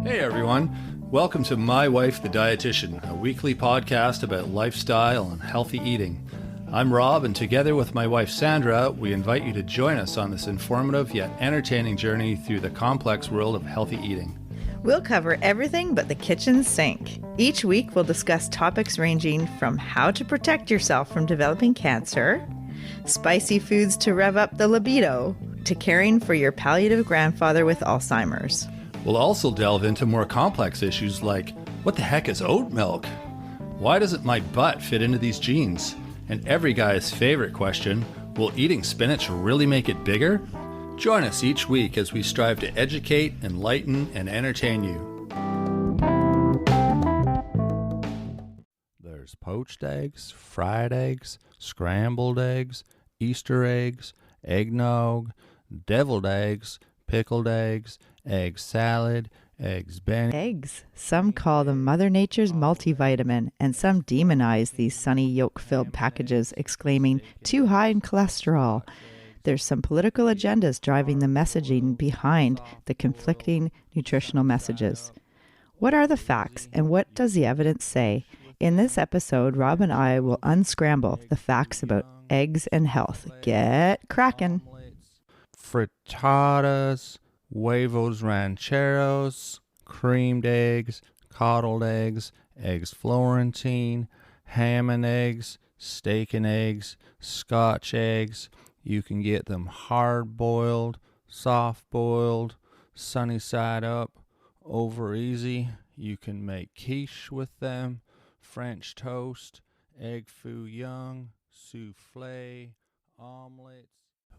Hey everyone, welcome to My Wife the Dietitian, a weekly podcast about lifestyle and healthy eating. I'm Rob, and together with my wife Sandra, we invite you to join us on this informative yet entertaining journey through the complex world of healthy eating. We'll cover everything but the kitchen sink. Each week we'll discuss topics ranging from how to protect yourself from developing cancer, spicy foods to rev up the libido, to caring for your palliative grandfather with Alzheimer's. We'll also delve into more complex issues like, what the heck is oat milk? Why doesn't my butt fit into these jeans? And every guy's favorite question, will eating spinach really make it bigger? Join us each week as we strive to educate, enlighten, and entertain you. There's poached eggs, fried eggs, scrambled eggs, Easter eggs, eggnog, deviled eggs, pickled eggs, egg salad, eggs Benny. Eggs. Some call them Mother Nature's multivitamin, and some demonize these sunny yolk-filled packages, exclaiming, too high in cholesterol. There's some political agendas driving the messaging behind the conflicting nutritional messages. What are the facts, and what does the evidence say? In this episode, Rob and I will unscramble the facts about eggs and health. Get cracking. Frittatas, huevos rancheros, creamed eggs, coddled eggs, eggs Florentine, ham and eggs, steak and eggs, Scotch eggs. You can get them hard-boiled, soft-boiled, sunny side up, over easy. You can make quiche with them, French toast, egg foo young, souffle, omelets.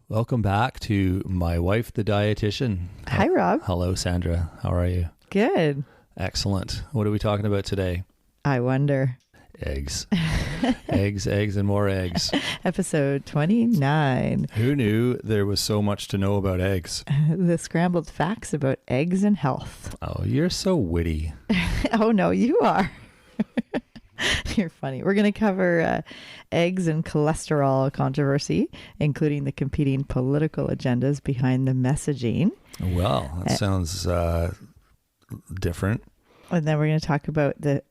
Welcome back to My Wife the Dietitian. Hi, Rob. Hello, Sandra. How are you? Good. Excellent. What are we talking about today? I wonder. Eggs. Eggs, and more eggs. Episode 29. Who knew there was so much to know about eggs? The scrambled facts about eggs and health. Oh, you're so witty. Oh, no, you are. You're funny. We're going to cover eggs and cholesterol controversy, including the competing political agendas behind the messaging. Well, that sounds different. And then we're going to talk about the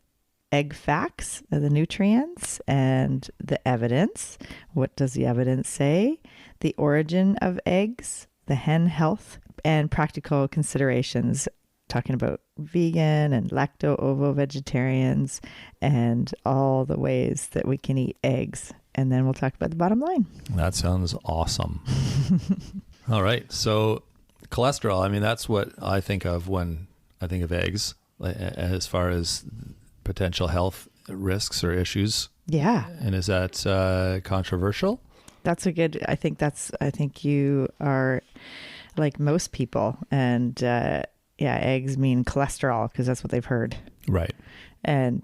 egg facts, the nutrients, and the evidence. What does the evidence say? The origin of eggs, the hen health, and practical considerations, talking about vegan and lacto-ovo vegetarians and all the ways that we can eat eggs. And then we'll talk about the bottom line. That sounds awesome. All right. So cholesterol, I mean, that's what I think of when I think of eggs, as far as potential health risks or issues. Yeah. And is that controversial? That's a good, I think you are like most people. And yeah, eggs mean cholesterol because that's what they've heard. Right. And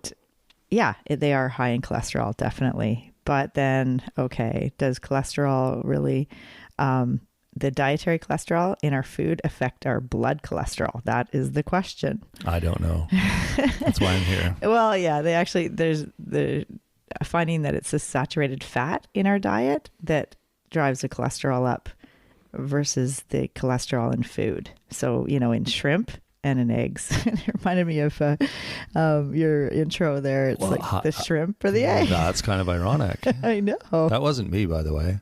yeah, they are high in cholesterol, definitely. But then, okay, does cholesterol really, the dietary cholesterol in our food affect our blood cholesterol? That is the question. I don't know. That's why I'm here. Well, yeah, there's the finding that it's the saturated fat in our diet that drives the cholesterol up versus the cholesterol in food. So, in shrimp and in eggs. It reminded me of your intro there. It's the shrimp or the egg. That's kind of ironic. I know. That wasn't me, by the way.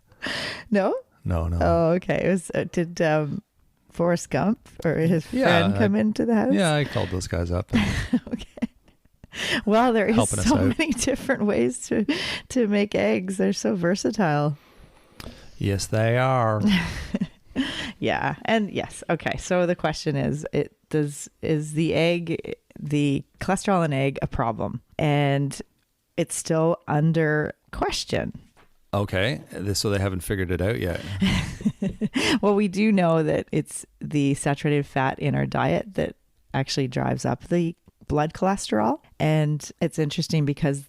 No? No. Oh, okay. It was, did Forrest Gump or his friend come into the house? Yeah, I called those guys up. Okay. Well, there is so many different ways to make eggs. They're so versatile. Yes, they are. Yeah. And yes. Okay. So the question is, is the cholesterol in egg a problem? And it's still under question. Okay. So they haven't figured it out yet. Well, we do know that it's the saturated fat in our diet that actually drives up the blood cholesterol. And it's interesting because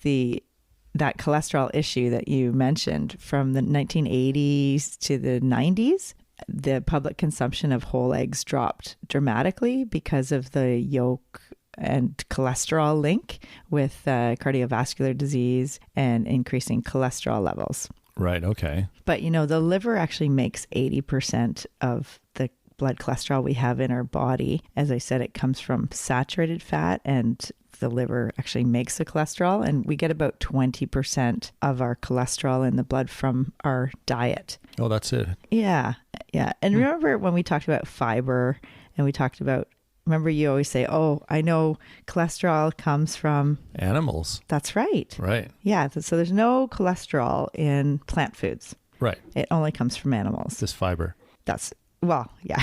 that cholesterol issue that you mentioned from the 1980s to the 90s, the public consumption of whole eggs dropped dramatically because of the yolk and cholesterol link with cardiovascular disease and increasing cholesterol levels. Right. Okay. But, the liver actually makes 80% of the blood cholesterol we have in our body. As I said, it comes from saturated fat, and the liver actually makes the cholesterol, and we get about 20% of our cholesterol in the blood from our diet. Oh, that's it. Yeah. Yeah. And remember when we talked about fiber and we talked about, remember you always say, oh, I know cholesterol comes from animals. That's right. Right. Yeah. So there's no cholesterol in plant foods. Right. It only comes from animals. This fiber. That's, well, yeah.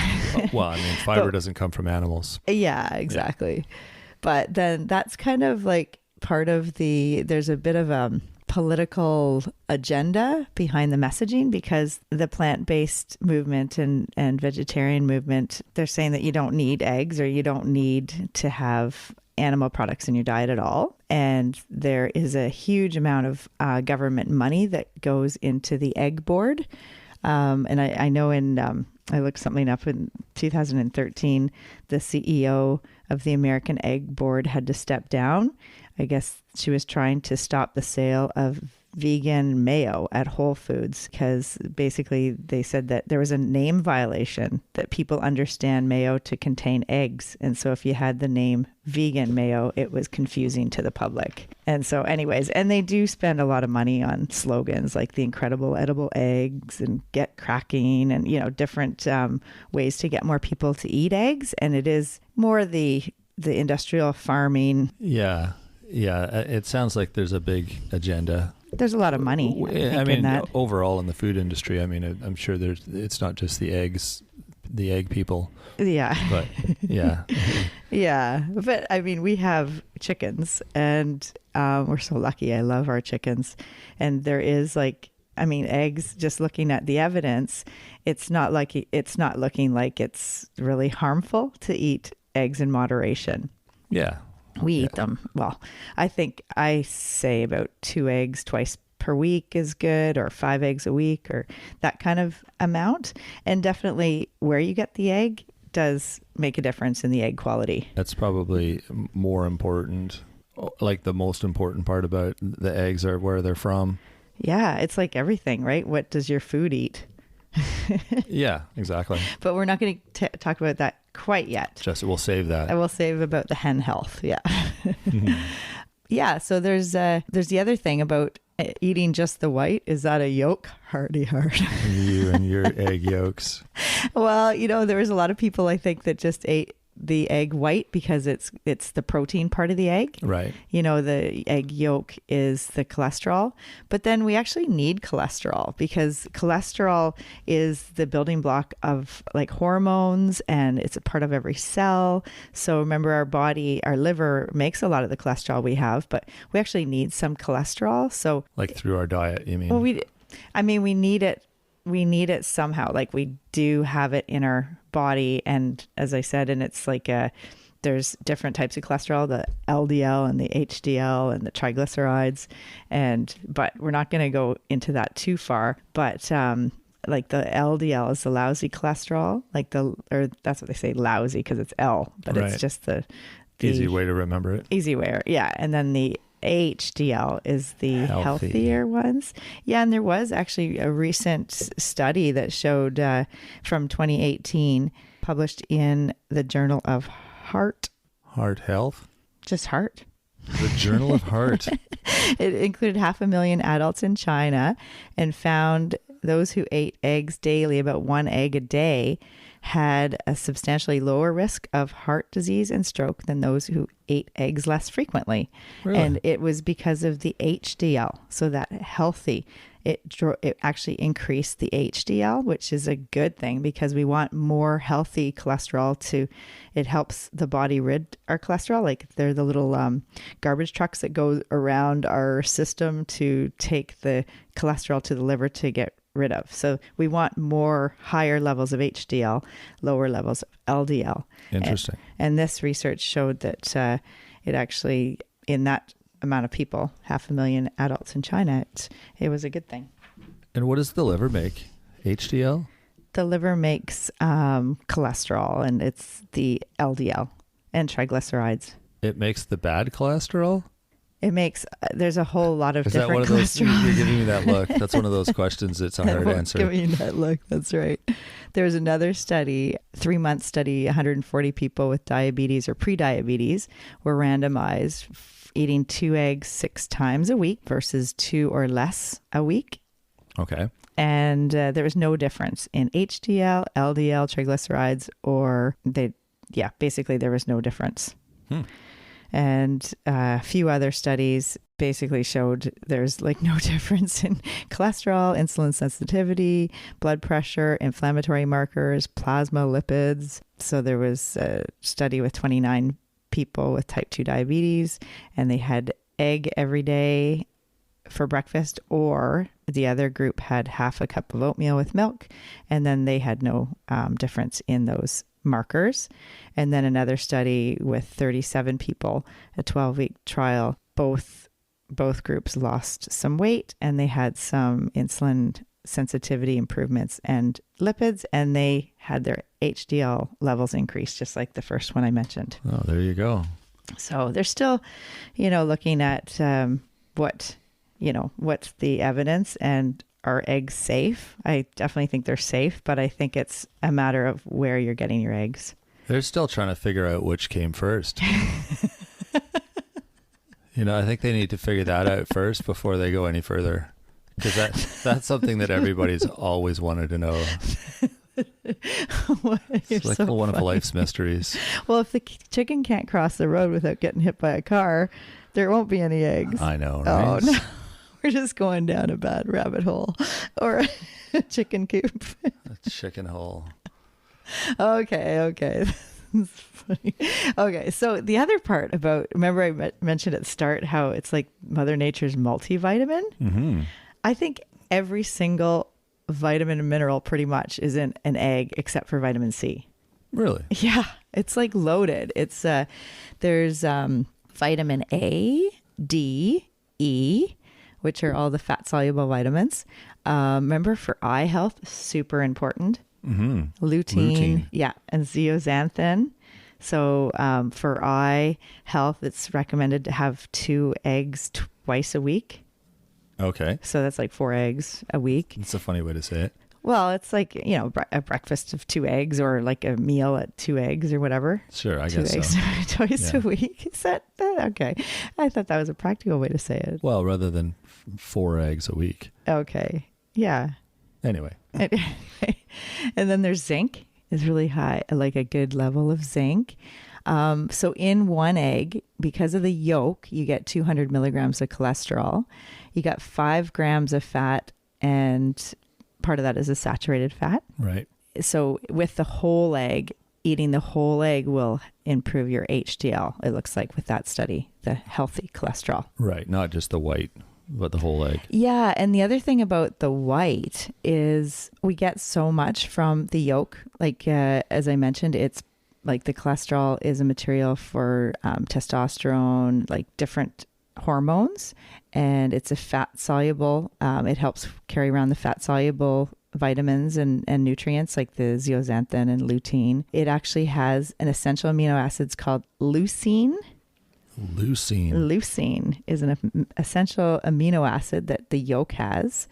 Well, I mean, fiber doesn't come from animals. Yeah, exactly. Yeah. But then that's kind of like part of there's a bit of a political agenda behind the messaging, because the plant-based movement and vegetarian movement, they're saying that you don't need eggs, or you don't need to have animal products in your diet at all. And there is a huge amount of government money that goes into the egg board. And I know I looked something up in 2013, the CEO of the American Egg Board had to step down. I guess she was trying to stop the sale of vegan mayo at Whole Foods, because basically they said that there was a name violation, that people understand mayo to contain eggs. And so if you had the name vegan mayo, it was confusing to the public. And so anyways, and they do spend a lot of money on slogans like the incredible edible eggs and get cracking, and, different ways to get more people to eat eggs. And it is more the industrial farming. Yeah. Yeah. It sounds like there's a big agenda. There's a lot of money. I mean, overall in the food industry, I mean, I'm sure it's not just the egg people. Yeah. But yeah. Yeah. But I mean, we have chickens, and we're so lucky. I love our chickens. And there is eggs, just looking at the evidence, it's not looking like it's really harmful to eat eggs in moderation. Yeah. We eat them. Well, I think I say about 2 eggs twice per week is good, or 5 eggs a week, or that kind of amount. And definitely where you get the egg does make a difference in the egg quality. That's probably more important. Like the most important part about the eggs are where they're from. Yeah, it's like everything, right? What does your food eat? Yeah, exactly. But we're not going to talk about that quite yet. We'll save that. I will save about the hen health. Yeah. Yeah. So there's the other thing about eating just the white. Is that a yolk? Hardy heart. You and your egg yolks. Well, there was a lot of people, I think, that just ate the egg white because it's the protein part of the egg. Right. The egg yolk is the cholesterol, but then we actually need cholesterol, because cholesterol is the building block of like hormones, and it's a part of every cell. So remember, our liver makes a lot of the cholesterol we have, but we actually need some cholesterol. So like through our diet, you mean? Well, we need it. We need it somehow. Like, we do have it in our body. And as I said, and it's like there's different types of cholesterol, the LDL and the HDL and the triglycerides. But we're not going to go into that too far. But like the LDL is the lousy cholesterol, or that's what they say, lousy, because it's L, but right. It's just the easy way to remember it. Easy way. Yeah. And then the HDL is the healthier ones. Yeah, and there was actually a recent study that showed from 2018, published in the Journal of Heart Health? Just Heart. The Journal of Heart. It included 500,000 adults in China, and found those who ate eggs daily, about 1 egg a day, had a substantially lower risk of heart disease and stroke than those who ate eggs less frequently. Really? And it was because of the HDL. So that healthy, it actually increased the HDL, which is a good thing, because we want more healthy cholesterol it helps the body rid our cholesterol. Like, they're the little garbage trucks that go around our system to take the cholesterol to the liver to get rid of. So we want higher levels of HDL, lower levels of LDL. Interesting. And this research showed that it actually, in that amount of people, 500,000 adults in China, it was a good thing. And what does the liver make? HDL? The liver makes cholesterol, and it's the LDL and triglycerides. It makes the bad cholesterol? It makes, there's a whole lot of different cholesterol. You're giving me that look. That's one of those questions that's a hard answer. Giving you that look. That's right. There was another study, 3-month study, 140 people with diabetes or pre-diabetes were randomized eating 2 eggs 6 times a week versus 2 or less a week. Okay. And there was no difference in HDL, LDL, triglycerides, basically there was no difference. And a few other studies basically showed there's like no difference in cholesterol, insulin sensitivity, blood pressure, inflammatory markers, plasma lipids. So there was a study with 29 people with type 2 diabetes, and they had egg every day for breakfast, or the other group had half a cup of oatmeal with milk, and then they had no difference in those markers. And then another study with 37 people, a 12-week trial, both groups lost some weight, and they had some insulin sensitivity improvements and lipids, and they had their HDL levels increased, just like the first one I mentioned. Oh, there you go. So they're still, looking at what's the evidence, and are eggs safe? I definitely think they're safe, but I think it's a matter of where you're getting your eggs. They're still trying to figure out which came first. I think they need to figure that out first before they go any further. Because that's something that everybody's always wanted to know. It's like one of life's mysteries. Well, if the chicken can't cross the road without getting hit by a car, there won't be any eggs. I know, right? Oh, no. We're just going down a bad rabbit hole or a chicken coop. A chicken hole. Okay. That's funny. Okay, so the other part about, remember I mentioned at the start how it's like Mother Nature's multivitamin? Mm-hmm. I think every single vitamin and mineral pretty much is in an egg except for vitamin C. Really? Yeah, it's like loaded. It's there's vitamin A, D, E, which are all the fat-soluble vitamins. Remember, for eye health, super important. Mm-hmm. Lutein. Yeah, and zeaxanthin. So for eye health, it's recommended to have 2 eggs twice a week. Okay. So that's like 4 eggs a week. It's a funny way to say it. Well, it's like, a breakfast of 2 eggs, or like a meal at 2 eggs or whatever. Sure, I 2 guess eggs so. twice a week. Is that okay? I thought that was a practical way to say it. Well, rather than 4 eggs a week. Okay. Yeah. Anyway. And then there's zinc is really high, like a good level of zinc. So in 1 egg, because of the yolk, you get 200 milligrams of cholesterol. You got 5 grams of fat, and part of that is a saturated fat. Right. So with the whole egg, eating the whole egg will improve your HDL, it looks like, with that study, the healthy cholesterol. Right. Not just the white, but the whole egg. Yeah. And the other thing about the white is we get so much from the yolk. Like, as I mentioned, it's like the cholesterol is a material for testosterone, like different hormones, and it's a fat soluble. It helps carry around the fat soluble vitamins and nutrients like the zeaxanthin and lutein. It actually has an essential amino acids called leucine. Leucine is an essential amino acid that the yolk has.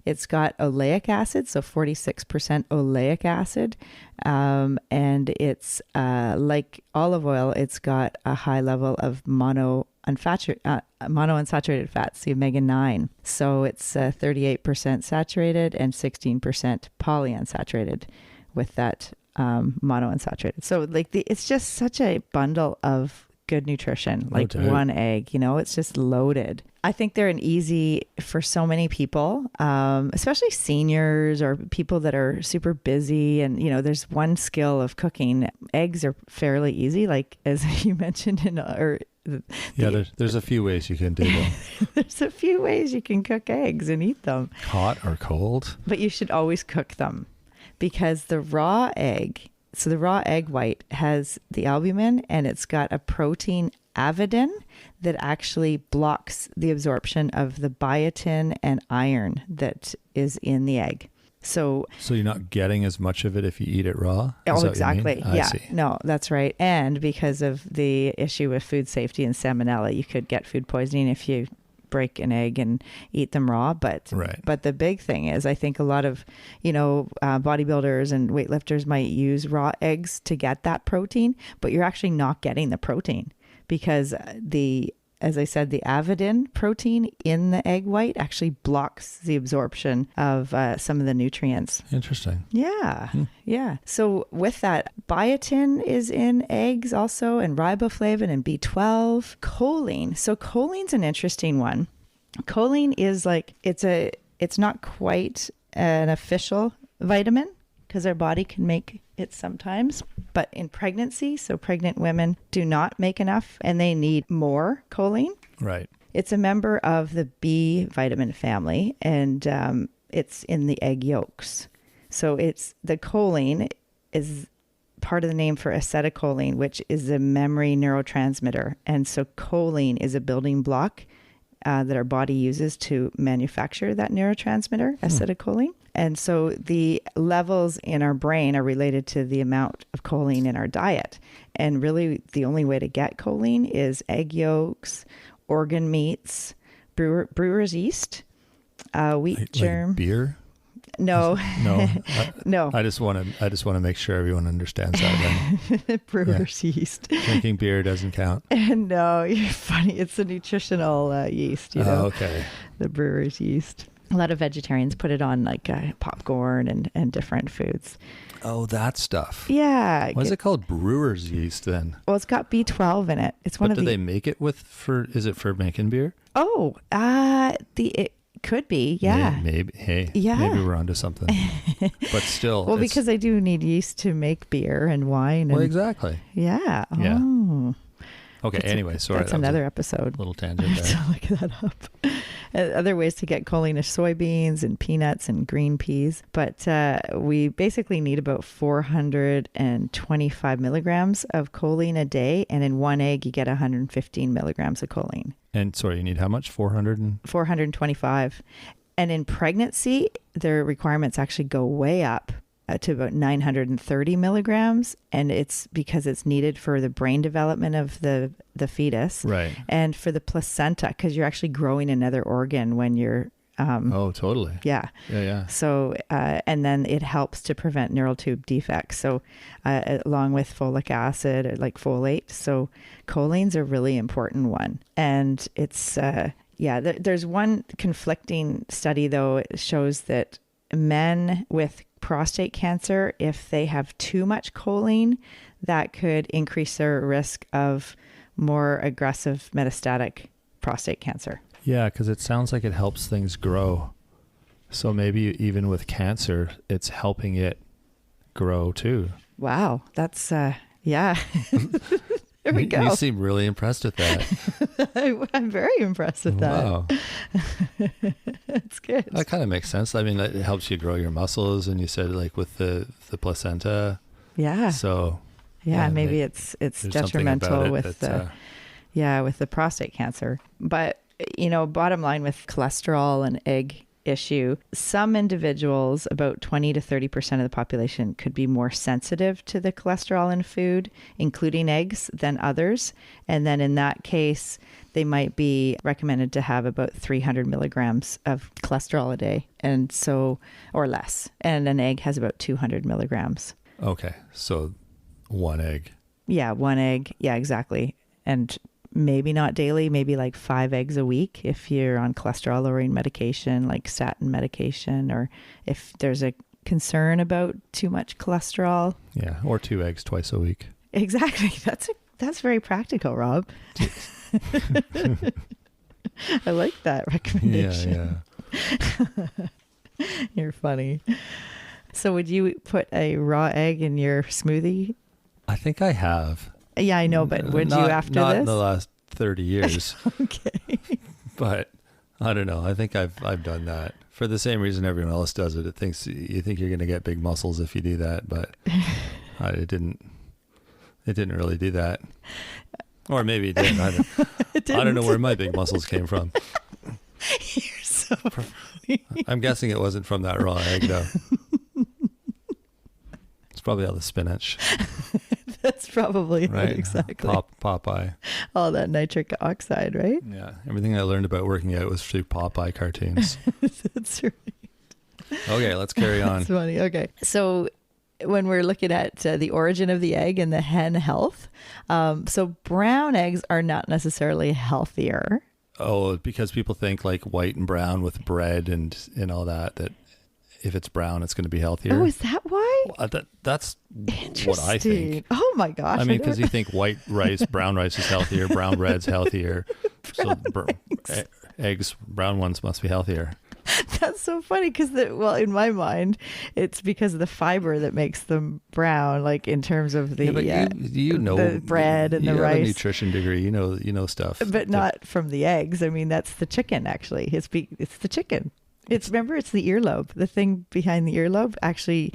It's got oleic acid, so 46% oleic acid. And it's like olive oil, it's got a high level of monounsaturated fats, the omega-9. So it's 38% saturated and 16% polyunsaturated with that monounsaturated. So like it's just such a bundle of good nutrition, like 1 egg, it's just loaded. I think they're an easy for so many people, especially seniors or people that are super busy. And, there's one skill of cooking. Eggs are fairly easy, like as you mentioned there's a few ways you can do them. There's a few ways you can cook eggs and eat them. Hot or cold. But you should always cook them, because the raw egg white has the albumin, and it's got a protein avidin that actually blocks the absorption of the biotin and iron that is in the egg. So you're not getting as much of it if you eat it raw? Oh, exactly. Yeah. No, that's right. And because of the issue with food safety and salmonella, you could get food poisoning if you break an egg and eat them raw. But the big thing is, I think a lot of, bodybuilders and weightlifters might use raw eggs to get that protein, but you're actually not getting the protein because as I said, the avidin protein in the egg white actually blocks the absorption of some of the nutrients. Interesting. Yeah. Yeah. So with that, biotin is in eggs also, and riboflavin and B12, choline. So choline's an interesting one. Choline is it's not quite an official vitamin because our body can make it sometimes, but in pregnancy, so pregnant women do not make enough and they need more choline. Right. It's a member of the B vitamin family, and it's in the egg yolks. So the choline is part of the name for acetylcholine, which is a memory neurotransmitter. And so choline is a building block that our body uses to manufacture that neurotransmitter, acetylcholine. And so the levels in our brain are related to the amount of choline in our diet. And really the only way to get choline is egg yolks, organ meats, brewer's yeast, wheat germ. Like beer? No. No. No. I just want to make sure everyone understands that. Brewer's yeast. Drinking beer doesn't count. No, you're funny. It's a nutritional yeast, Oh, okay. The brewer's yeast. A lot of vegetarians put it on like popcorn and different foods. Oh, that stuff. Yeah. Why is it called brewer's yeast then? Well, it's got B12 in it. It's one What do they make it with is it for making beer? Oh, it could be. Yeah. Maybe. Hey, yeah. Maybe we're onto something. But still. Well, because I do need yeast to make beer and wine. Well, exactly. Yeah. Yeah. Oh. Okay. Anyway, sorry. That's another episode. Little tangent there. To look that up. Other ways to get choline is soybeans and peanuts and green peas. But we basically need about 425 milligrams of choline a day. And in one egg, you get 115 milligrams of choline. And sorry, you need how much? 425. And in pregnancy, their requirements actually go way up to about 930 milligrams. And it's because it's needed for the brain development of the fetus. Right. And for the placenta, because you're actually growing another organ when you're... oh, totally. Yeah. Yeah. So, and then it helps to prevent neural tube defects. So, along with folic acid, or like folate. So choline's a really important one. And it's, there's one conflicting study though. It shows that men with prostate cancer, if they have too much choline, that could increase their risk of more aggressive metastatic prostate cancer. Yeah, because it sounds like it helps things grow. So maybe even with cancer, it's helping it grow too. Wow. That's, yeah. There we go. You seem really impressed with that. I'm very impressed with that. Wow. That's good. That kind of makes sense. I mean, it helps you grow your muscles, and you said like with the placenta. Yeah. So. Yeah, maybe it's detrimental with the prostate cancer. But, bottom line with cholesterol and egg issue, some individuals, about 20 to 30% of the population, could be more sensitive to the cholesterol in food, including eggs, than others. And then in that case, they might be recommended to have about 300 milligrams of cholesterol a day, and so, or less. And an egg has about 200 milligrams. Okay. So one egg. Yeah, one egg. Yeah, exactly. And maybe not daily, maybe like 5 eggs a week if you're on cholesterol lowering medication, like statin medication, or if there's a concern about too much cholesterol. Yeah, or 2 eggs twice a week. Exactly. That's very practical, Rob. I like that recommendation. Yeah. You're funny. So would you put a raw egg in your smoothie? I think I have. Yeah, I know, but would you after not this? In the last 30 years. Okay. But I don't know. I think I've done that for the same reason everyone else does it. You think you're going to get big muscles if you do that, but it didn't really do that. Or maybe it did. I don't know where my big muscles came from. You're so funny. I'm guessing it wasn't from that raw egg though. It's probably all the spinach. That's probably it, right? exactly. Popeye. All that nitric oxide, right? Yeah. Everything I learned about working out was through Popeye cartoons. That's right. Okay, let's carry on. That's funny. Okay. So when we're looking at the origin of the egg and the hen health, so brown eggs are not necessarily healthier. Oh, because people think like white and brown with bread and all that if it's brown, it's going to be healthier. Oh, is that why? Well, that's what I think. Oh my gosh. I mean, because you think white rice, brown rice is healthier, brown bread's healthier. So eggs, brown ones must be healthier. That's so funny because, well, in my mind, it's because of the fiber that makes them brown, like in terms of the, you know, the bread and the rice. You have a nutrition degree, you know stuff. But not from the eggs. I mean, that's the chicken, actually. It's the chicken. Remember, it's the earlobe. The thing behind the earlobe actually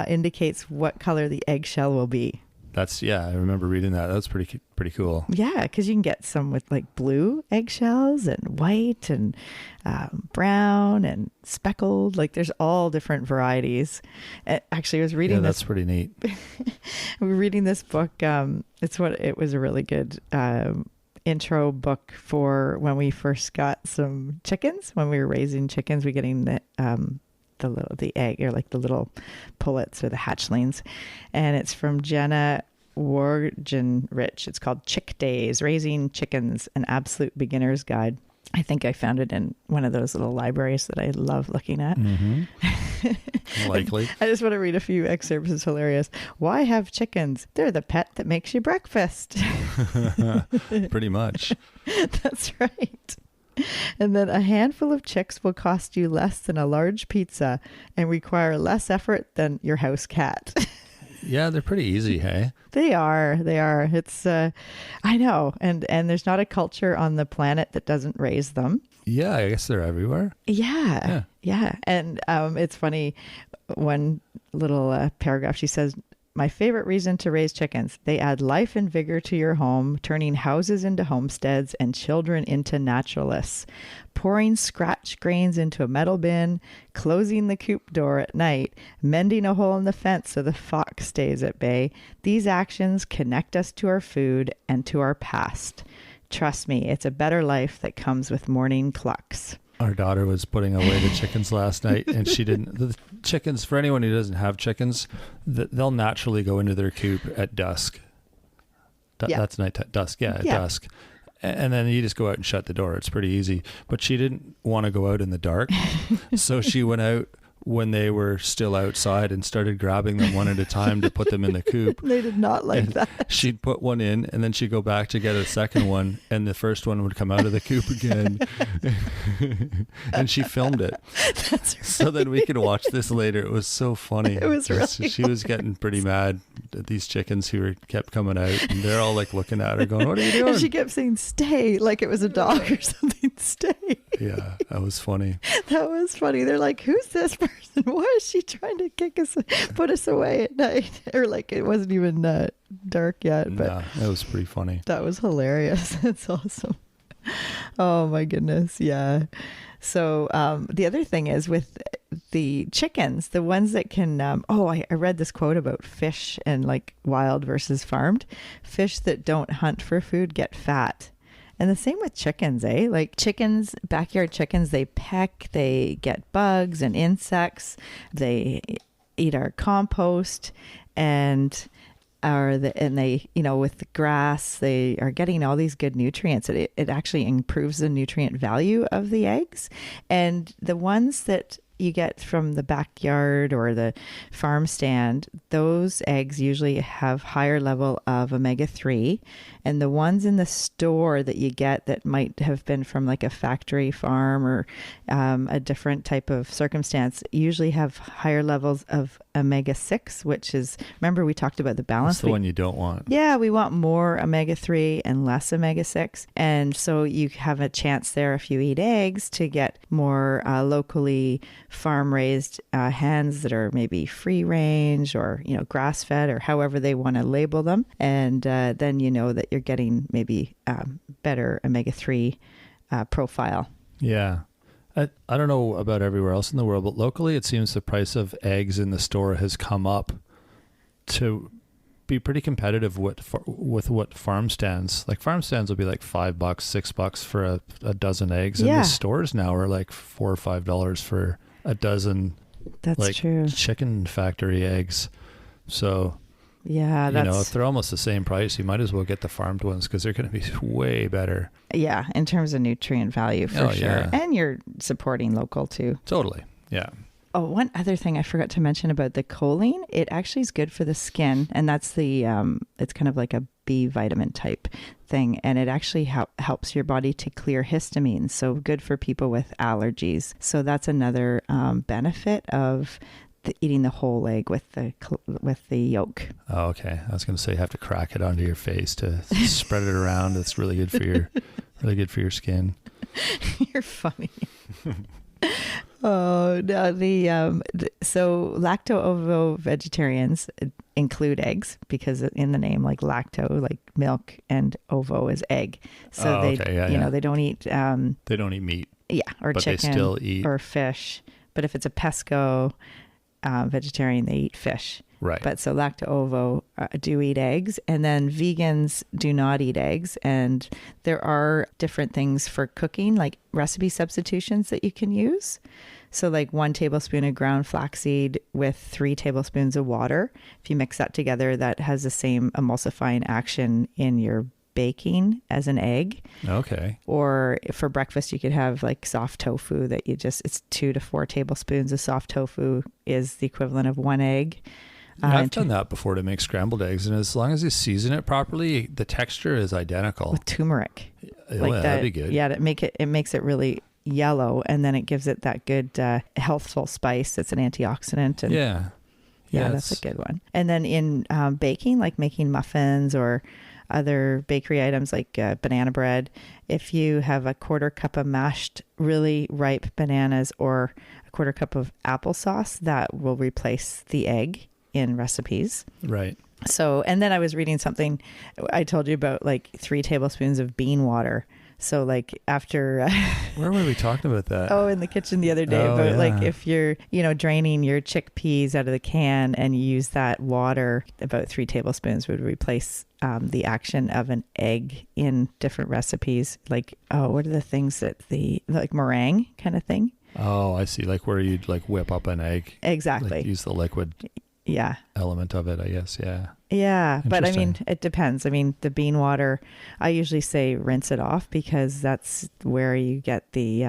indicates what color the eggshell will be. I remember reading that. That's pretty cool. Yeah, because you can get some with like blue eggshells and white and brown and speckled. Like there's all different varieties. Actually, I was reading that's pretty neat. We were reading this book. It was a really good intro book for when we first got some chickens. When we were raising chickens, we getting the egg, or like the little pullets or the hatchlings, and it's from Jenna Wargenrich. It's called Chick Days: Raising Chickens, an Absolute Beginner's Guide. I think I found it in one of those little libraries that I love looking at. Mm-hmm. Likely. I just want to read a few excerpts. It's hilarious. Why have chickens? They're the pet that makes you breakfast. Pretty much. That's right. And then a handful of chicks will cost you less than a large pizza and require less effort than your house cat. Yeah, they're pretty easy, hey? They are. It's, I know. And there's not a culture on the planet that doesn't raise them. Yeah, I guess they're everywhere. Yeah. And it's funny, one little paragraph, she says, my favorite reason to raise chickens: they add life and vigor to your home, turning houses into homesteads and children into naturalists. Pouring scratch grains into a metal bin, closing the coop door at night, mending a hole in the fence so the fox stays at bay. These actions connect us to our food and to our past. Trust me, it's a better life that comes with morning clucks. Our daughter was putting away the chickens last night, and she didn't. The chickens, for anyone who doesn't have chickens, they'll naturally go into their coop at dusk. That's night dusk. Yeah, at dusk. And then you just go out and shut the door. It's pretty easy. But she didn't want to go out in the dark. So she went out when they were still outside and started grabbing them one at a time to put them in the coop. They did not like that. She'd put one in, and then she'd go back to get a second one, and the first one would come out of the coop again. And she filmed it. That's right. So then we could watch this later. It was so funny. It was really She was getting pretty mad at these chickens who kept coming out, and they're all like looking at her going, what are you doing? And she kept saying, stay, like it was a dog or something. Stay. Yeah, that was funny. That was funny. They're like, who's this person? Why is she trying to put us away at night? Or like it wasn't even dark yet. But nah, that was pretty funny. That was hilarious. That's awesome. Oh my goodness. Yeah. So the other thing is with the chickens, the ones that can, I read this quote about fish and like wild versus farmed. Fish that don't hunt for food get fat. And the same with chickens, eh? Like chickens, backyard chickens, they peck, they get bugs and insects, they eat our compost, and they, with the grass, they are getting all these good nutrients. It actually improves the nutrient value of the eggs. And the ones that you get from the backyard or the farm stand, those eggs usually have higher level of omega-3, and the ones in the store that you get that might have been from like a factory farm or a different type of circumstance usually have higher levels of omega-6, which is, remember we talked about the balance. That's the one you don't want. Yeah, we want more omega-3 and less omega-6. And so you have a chance there, if you eat eggs, to get more locally farm-raised hens that are maybe free range or, grass-fed or however they want to label them. And then you know that you're getting maybe better omega-3 profile. Yeah. I don't know about everywhere else in the world, but locally it seems the price of eggs in the store has come up to be pretty competitive with what farm stands. Like farm stands will be like $5, $6 for a dozen eggs. And the stores now are like $4 or $5 for a dozen. That's like true. Chicken factory eggs. So yeah, if they're almost the same price, you might as well get the farmed ones because they're going to be way better. Yeah, in terms of nutrient value for sure. Yeah. And you're supporting local too. Totally. Yeah. Oh, one other thing I forgot to mention about the choline, it actually is good for the skin, and that's the it's kind of like a B vitamin type thing, and it actually helps your body to clear histamine, so good for people with allergies. So that's another benefit of eating the whole egg with the yolk. Oh, okay. I was going to say you have to crack it onto your face to spread it around. It's really good for your skin. You're funny. Oh no! So lacto-ovo vegetarians include eggs because in the name, like lacto, like milk, and ovo is egg. So they don't eat. They don't eat meat. Yeah, or but chicken, they still eat or fish. But if it's a pesco vegetarian, they eat fish. Right. But so lacto-ovo do eat eggs, and then vegans do not eat eggs. And there are different things for cooking, like recipe substitutions that you can use. So like 1 tablespoon of ground flaxseed with 3 tablespoons of water. If you mix that together, that has the same emulsifying action in your baking as an egg. Okay. Or for breakfast, you could have like soft tofu that it's 2 to 4 tablespoons of soft tofu is the equivalent of 1 egg. I've done that before to make scrambled eggs, and as long as you season it properly, the texture is identical. With turmeric. That'd be good. Yeah, it makes it really yellow, and then it gives it that good healthful spice. It's an antioxidant. And yeah, that's a good one. And then in baking, like making muffins or other bakery items like banana bread, if you have a 1/4 cup of mashed really ripe bananas or a 1/4 cup of applesauce, that will replace the egg in recipes. Right. So, and then I was reading something I told you about, like 3 tablespoons of bean water. So like after where were we talking about that? Oh, in the kitchen the other day. Like if you're draining your chickpeas out of the can and you use that water, about 3 tablespoons would replace the action of an egg in different recipes. Like, what are the things that like meringue kind of thing? Oh, I see. Like where you'd like whip up an egg. Exactly. Like use the liquid element of it, I guess. Yeah, but I mean, it depends. I mean, the bean water, I usually say rinse it off because that's where you get the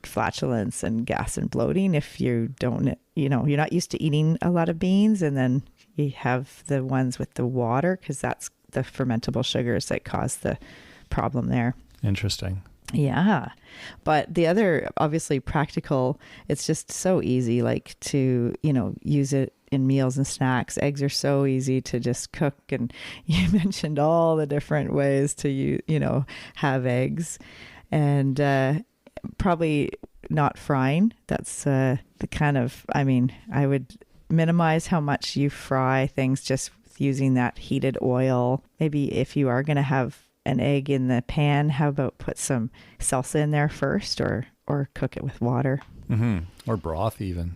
flatulence and gas and bloating. If you don't, you're not used to eating a lot of beans, and then you have the ones with the water because that's the fermentable sugars that cause the problem there. Interesting. Yeah. But the other, obviously practical, it's just so easy, like to, use it in meals and snacks. Eggs are so easy to just cook. And you mentioned all the different ways to, have eggs, and probably not frying. That's the kind of, I would minimize how much you fry things, just using that heated oil. Maybe if you are going to have an egg in the pan, how about put some salsa in there first, or cook it with water. Mm-hmm. Or broth even.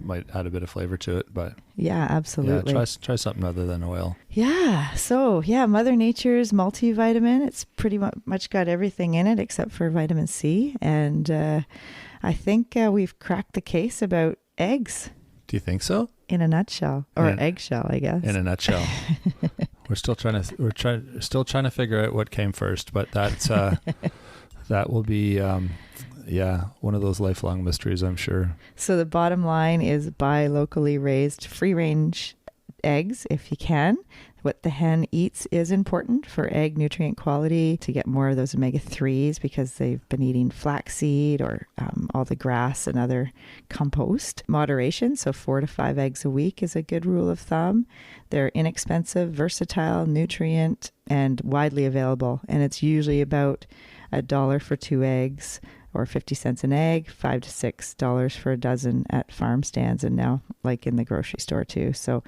Might add a bit of flavor to it, but yeah, absolutely. Yeah, try something other than oil. Yeah. So Mother Nature's multivitamin, it's pretty much got everything in it except for vitamin C. And I think we've cracked the case about eggs. Do you think so? In a nutshell, or eggshell, I guess. In a nutshell. We're still trying to figure out what came first, but that's that will be one of those lifelong mysteries, I'm sure. So the bottom line is buy locally raised free range eggs if you can. What the hen eats is important for egg nutrient quality, to get more of those omega-3s because they've been eating flaxseed or all the grass and other compost. Moderation, so 4 to 5 eggs a week is a good rule of thumb. They're inexpensive, versatile, nutrient, and widely available. And it's usually about $1 for 2 eggs, or 50 cents an egg, $5 to $6 for a dozen at farm stands, and now like in the grocery store too. So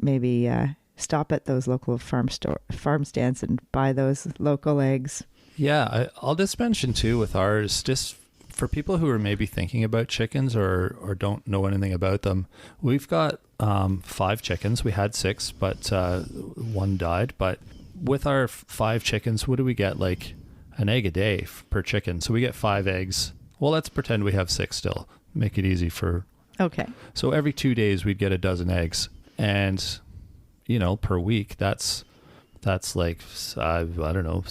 maybe stop at those local farm stands and buy those local eggs. Yeah, I'll just mention too with ours, just For people who are maybe thinking about chickens or don't know anything about them, we've got 5 chickens. We had 6, but one died. But with our 5 chickens, what do we get? Like an egg a day per chicken. So we get 5 eggs. Well, let's pretend we have 6 still. Make it easy for... Okay. So every 2 days we'd get a dozen eggs. And, per week, that's like, I don't know,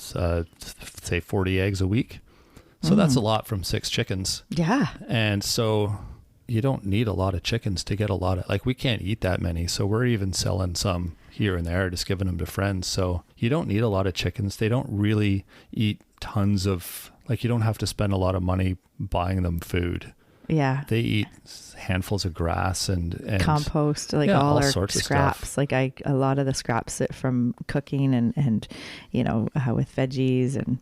say 40 eggs a week. So that's a lot from 6 chickens. Yeah. And so you don't need a lot of chickens to get a lot of, like, we can't eat that many. So we're even selling some here and there, just giving them to friends. So you don't need a lot of chickens. They don't really eat tons of, like, you don't have to spend a lot of money buying them food. Yeah. They eat handfuls of grass and compost, like all our sorts of scraps. stuff. Like a lot of the scraps from cooking and with veggies, and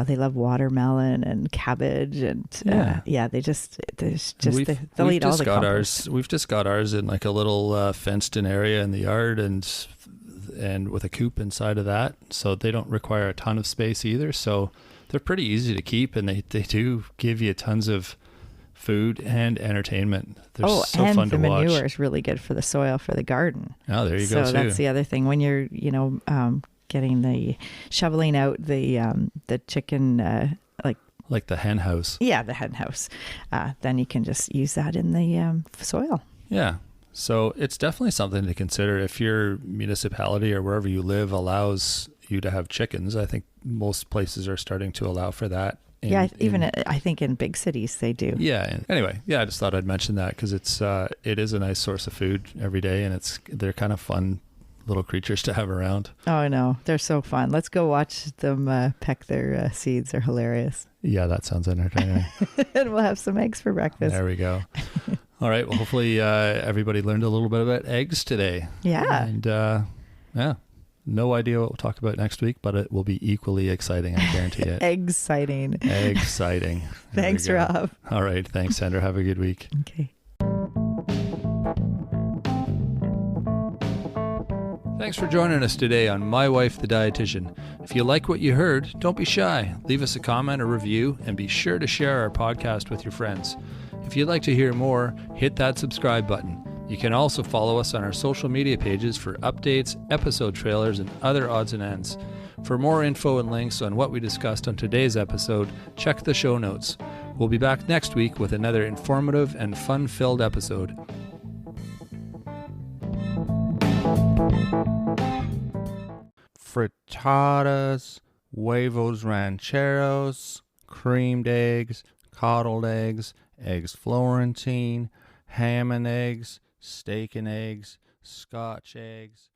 they love watermelon and cabbage and they just they'll eat all the compost. We've just got ours in like a little fenced in area in the yard and with a coop inside of that, so they don't require a ton of space either. So they're pretty easy to keep, and they do give you tons of food and entertainment. They're so fun to watch. And the manure is really good for the soil for the garden. Oh, there you go. So that's the other thing when you're getting shoveling out the chicken like the hen house. Yeah, the hen house. Then you can just use that in the soil. Yeah. So it's definitely something to consider if your municipality or wherever you live allows you to have chickens. I think most places are starting to allow for that. I think in big cities they do. Yeah. Anyway, I just thought I'd mention that because it is a nice source of food every day, and they're kind of fun little creatures to have around. Oh, I know. They're so fun. Let's go watch them peck their seeds. They're hilarious. Yeah, that sounds entertaining. And we'll have some eggs for breakfast. There we go. All right. Well, hopefully everybody learned a little bit about eggs today. Yeah. And no idea what we'll talk about next week, but it will be equally exciting. I guarantee it. Exciting. Thanks, Rob. All right. Thanks, Sandra. Have a good week. Okay. Thanks for joining us today on My Wife the Dietitian. If you like what you heard, don't be shy. Leave us a comment or review, and be sure to share our podcast with your friends. If you'd like to hear more, hit that subscribe button. You can also follow us on our social media pages for updates, episode trailers, and other odds and ends. For more info and links on what we discussed on today's episode, check the show notes. We'll be back next week with another informative and fun-filled episode. Frittatas, huevos rancheros, creamed eggs, coddled eggs, eggs Florentine, ham and eggs, steak and eggs, Scotch eggs.